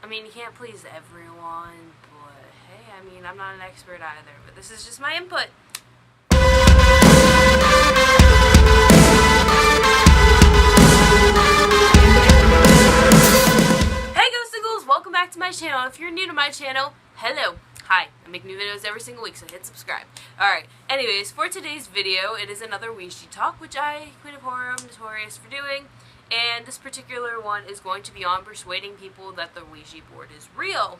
I mean, you can't please everyone, but hey, I mean, I'm not an expert either, but this is just my input. Hey Ghost and Ghouls, welcome back to my channel. If you're new to my channel, hello. Hi, I make new videos every single week, so hit subscribe. Alright, anyways, for today's video, it is another Ouija talk, which I, Queen of Horror, am notorious for doing. And this particular one is going to be on persuading people that the Ouija board is real.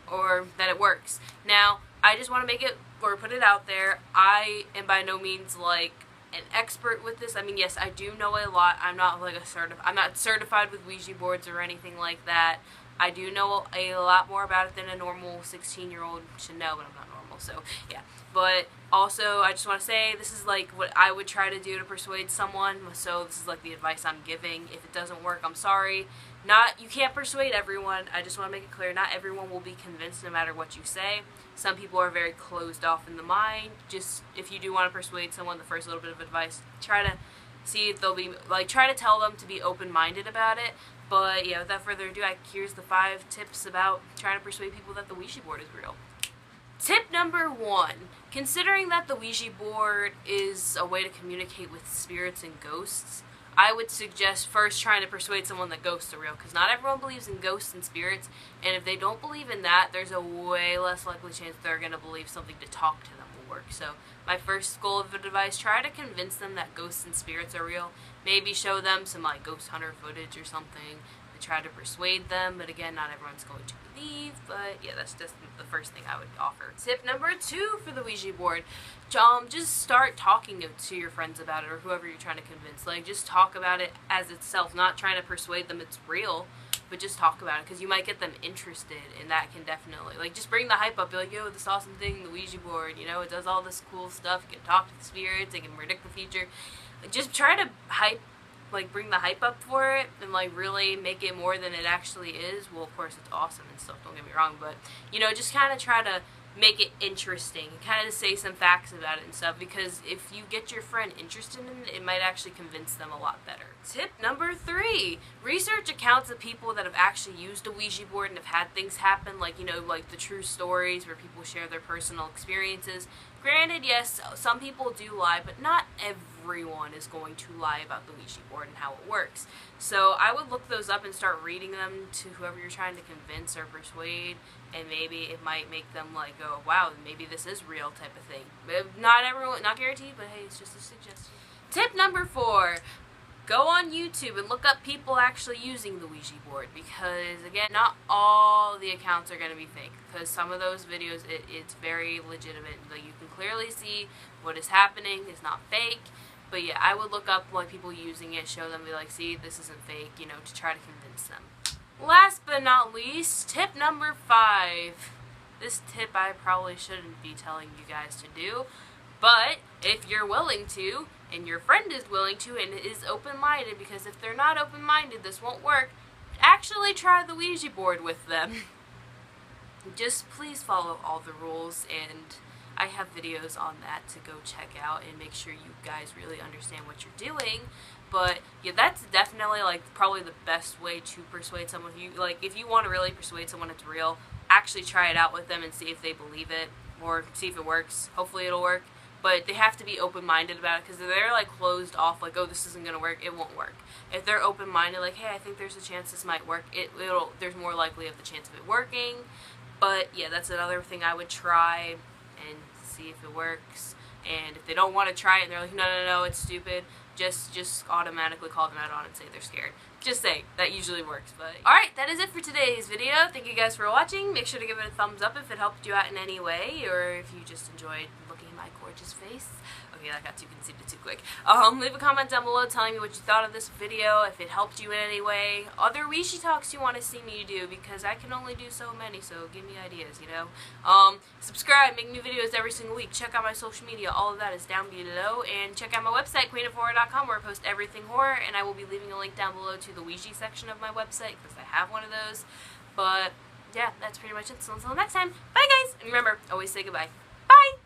Or that it works. Now, I just want to make it, or put it out there, I am by no means like an expert with this. I mean, yes, I do know a lot. I'm not like I'm not certified with Ouija boards or anything like that. I do know a lot more about it than a normal 16-year-old should know, but I'm not normal, so yeah. But also, I just want to say, this is like what I would try to do to persuade someone, so this is like the advice I'm giving. If it doesn't work, I'm sorry. You can't persuade everyone. I just want to make it clear, not everyone will be convinced no matter what you say. Some people are very closed off in the mind. Just, if you do want to persuade someone, the first little bit of advice, try to see if they'll be, try to tell them to be open-minded about it. But yeah, without further ado, here's the 5 tips about trying to persuade people that the Ouija board is real. Tip number 1. Considering that the Ouija board is a way to communicate with spirits and ghosts, I would suggest first trying to persuade someone that ghosts are real, because not everyone believes in ghosts and spirits, and if they don't believe in that, there's a way less likely chance they're going to believe something to talk to them will work. So my first goal of advice, try to convince them that ghosts and spirits are real. Maybe show them some ghost hunter footage or something to try to persuade them, but again, not everyone's going to believe, but yeah, that's just the first thing I would offer. Tip number 2 for the Ouija board, just start talking to your friends about it, or whoever you're trying to convince. Just talk about it as itself, not trying to persuade them it's real, but just talk about it, because you might get them interested, and that can definitely, just bring the hype up, be like, yo, this awesome thing, the Ouija board, it does all this cool stuff, you can talk to the spirits, it can predict the future. Just try to bring the hype up for it, and really make it more than it actually is. Well, of course, it's awesome and stuff, don't get me wrong, but, just kind of try to make it interesting, kind of say some facts about it and stuff, because if you get your friend interested in it, it might actually convince them a lot better. Tip number 3, research accounts of people that have actually used a Ouija board and have had things happen, like the true stories where people share their personal experiences. Granted, yes, some people do lie, but not everyone is going to lie about the Ouija board and how it works. So I would look those up and start reading them to whoever you're trying to convince or persuade, and maybe it might make them go, wow, maybe this is real type of thing. Not everyone, not guaranteed, but hey, it's just a suggestion. Tip number 4. Go on YouTube and look up people actually using the Ouija board, because, again, not all the accounts are going to be fake, because some of those videos, it's very legitimate. You can clearly see what is happening is not fake, but yeah, I would look up people using it, show them, be like, see, this isn't fake, to try to convince them. Last but not least, tip number 5. This tip I probably shouldn't be telling you guys to do, but if you're willing to, and your friend is willing to, and is open-minded, because if they're not open-minded, this won't work, actually try the Ouija board with them. Just please follow all the rules, and I have videos on that to go check out and make sure you guys really understand what you're doing. But yeah, that's definitely probably the best way to persuade someone. If you want to really persuade someone it's real, actually try it out with them and see if they believe it, or see if it works. Hopefully it'll work. But they have to be open-minded about it, because if they're closed off, oh, this isn't going to work, it won't work. If they're open-minded, hey, I think there's a chance this might work, there's more likely of the chance of it working. But yeah, that's another thing I would try and see if it works. And if they don't want to try it and they're like, no, it's stupid, just automatically call them out on it and say they're scared. Just say, that usually works. But alright, that is it for today's video. Thank you guys for watching. Make sure to give it a thumbs up if it helped you out in any way, or if you just enjoyed looking at my gorgeous face. Okay, that got too conceited too quick. Leave a comment down below telling me what you thought of this video, if it helped you in any way. Other Ouija talks you want to see me do, because I can only do so many, so give me ideas, Subscribe, make new videos every single week. Check out my social media, all of that is down below. And check out my website, queenofhorror.com, where I post everything horror, and I will be leaving a link down below to the Ouija section of my website, because I have one of those. But yeah, that's pretty much it. So until next time, bye guys! And remember, always say goodbye. Bye!